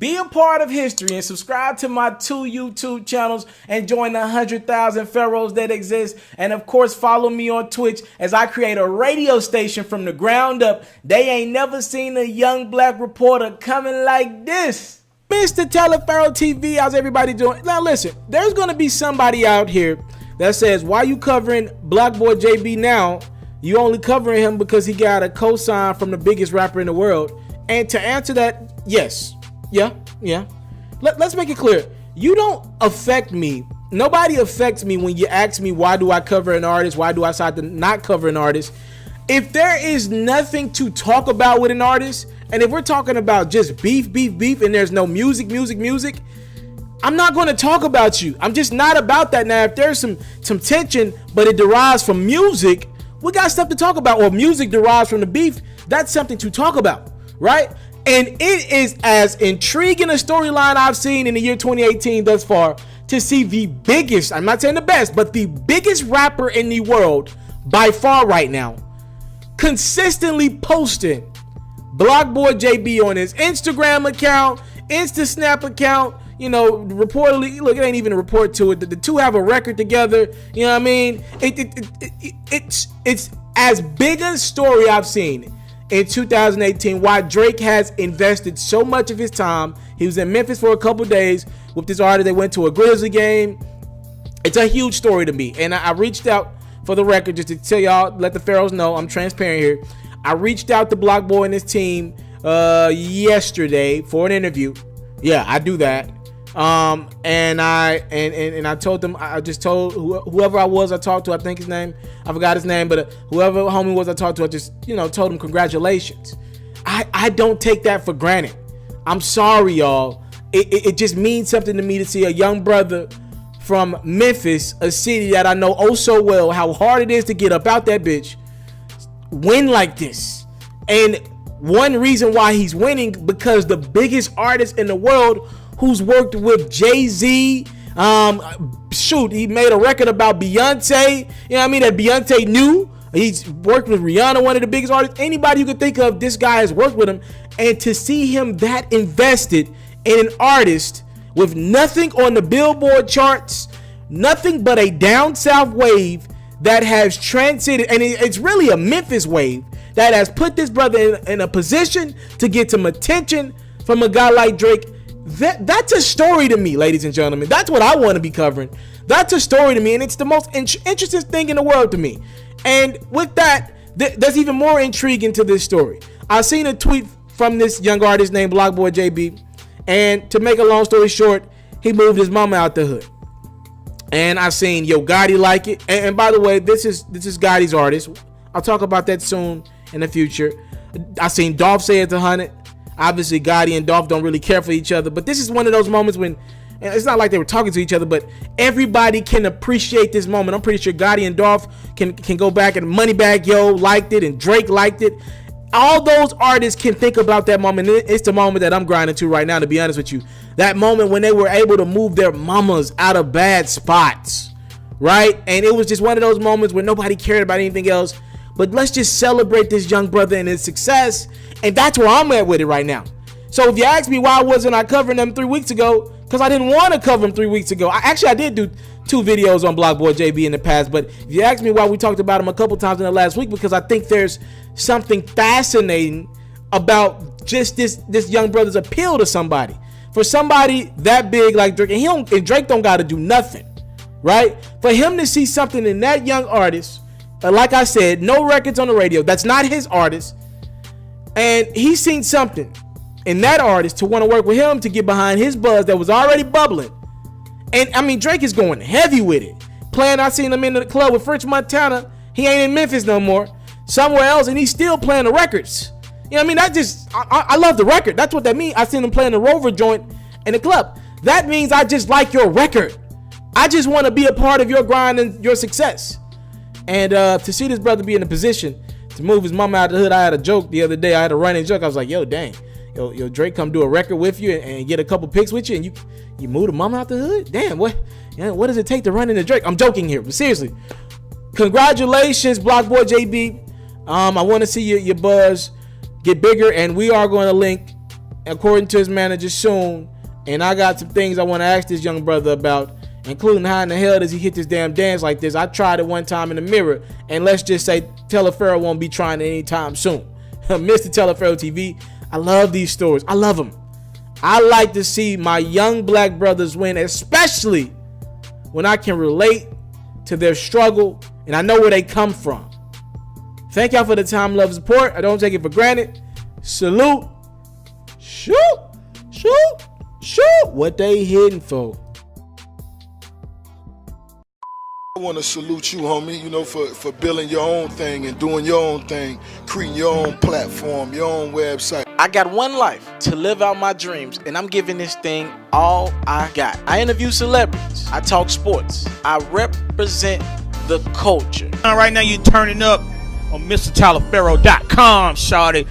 Be a part of history and subscribe to my 2 YouTube channels and join the 100,000 pharaohs that exist. And of course, follow me on Twitch as I create a radio station from the ground up. They ain't never seen a young black reporter coming like this. Mr. Telepharaoh TV, how's everybody doing? Now listen, there's going to be somebody out here that says, why you covering Blocboy JB now? You only covering him because he got a cosign from the biggest rapper in the world. And to answer that, yes. Yeah. Let's make it clear. You don't affect me. Nobody affects me when you ask me why do I cover an artist, why do I decide to not cover an artist. If there is nothing to talk about with an artist, and if we're talking about just beef, and there's no music, I'm not going to talk about you. I'm just not about that. Now, if there's some tension, but it derives from music, we got stuff to talk about. Or music derives from the beef, that's something to talk about, right? And it is as intriguing a storyline I've seen in the year 2018 thus far to see the biggest, I'm not saying the best, but the biggest rapper in the world by far right now, consistently posting Blocboy JB on his Instagram account, Snap account. You know, reportedly, look, it ain't even a report to it. The two have a record together. You know what I mean? It's as big a story I've seen in 2018, why Drake has invested so much of his time. He was in Memphis for a couple days with this artist. They went to a Grizzly game. It's a huge story to me. And I reached out, for the record, just to tell y'all, let the pharaohs know I'm transparent here. I reached out to Blocboy and his team yesterday for an interview. Yeah, I do that. And I told them, I just told whoever I talked to, I think his name, I forgot his name, but whoever homie was I talked to, I just, told him congratulations. I don't take that for granted. I'm sorry, y'all. It just means something to me to see a young brother from Memphis, a city that I know oh so well, how hard it is to get up out that bitch, win like this. And one reason why he's winning, because the biggest artist in the world who's worked with Jay-Z, he made a record about Beyonce, that Beyonce knew. He's worked with Rihanna, one of the biggest artists. Anybody you could think of, this guy has worked with him. And to see him that invested in an artist with nothing on the Billboard charts, nothing but a down south wave that has transcended, and it's really a Memphis wave that has put this brother in a position to get some attention from a guy like Drake. That's a story to me, ladies and gentlemen. That's what I want to be covering. That's a story to me, and it's the most interesting thing in the world to me. And with that, there's even more intriguing to this story. I seen a tweet from this young artist named Blocboy JB, and to make a long story short, he moved his mama out the hood. And I seen Gotti like it. And by the way, this is Gotti's artist. I'll talk about that soon in the future. I seen Dolph say it's 100. Obviously, Gotti and Dolph don't really care for each other, but this is one of those moments when, and it's not like they were talking to each other, but everybody can appreciate this moment. I'm pretty sure Gotti and Dolph can go back, and Moneybagg liked it, and Drake liked it. All those artists can think about that moment. It's the moment that I'm grinding to right now, to be honest with you. That moment when they were able to move their mamas out of bad spots, right? And it was just one of those moments where nobody cared about anything else. But let's just celebrate this young brother and his success. And that's where I'm at with it right now. So if you ask me why wasn't I covering them 3 weeks ago, because I didn't want to cover them 3 weeks ago. I did do 2 videos on Blocboy JB in the past. But if you ask me why we talked about him a couple times in the last week, because I think there's something fascinating about just this young brother's appeal to somebody. For somebody that big like Drake, and Drake don't got to do nothing, right? For him to see something in that young artist, like I said, no records on the radio. That's not his artist. And he's seen something in that artist to want to work with him to get behind his buzz that was already bubbling. And I mean, Drake is going heavy with it. I seen him in the club with French Montana. He ain't in Memphis no more. Somewhere else, and he's still playing the records. I mean, I love the record. That's what that means. I seen him playing the Rover joint in the club. That means I just like your record. I just want to be a part of your grind and your success. And to see this brother be in a position to move his mama out of the hood. I had a joke the other day. I had a running joke. I was like, yo, dang. Yo, Drake come do a record with you and get a couple pics with you, and you move the mama out the hood? Damn, what does it take to run into Drake? I'm joking here, but seriously. Congratulations, Blocboy JB. I want to see your buzz get bigger, and we are going to link according to his manager, soon. And I got some things I want to ask this young brother about, including how in the hell does he hit this damn dance like this? I tried it one time in the mirror, and let's just say Teleferro won't be trying it anytime soon. Mr. Teleferro TV, I love these stories. I love them. I like to see my young black brothers win, especially when I can relate to their struggle and I know where they come from. Thank y'all for the time, love, support. I don't take it for granted. Salute. Shoot. What they hitting for? I want to salute you, homie, you know, for building your own thing and doing your own thing, creating your own platform, your own website. I got one life to live out my dreams, and I'm giving this thing all I got. I interview celebrities. I talk sports. I represent the culture. Right now, you're turning up on MrTaliferro.com, shawty.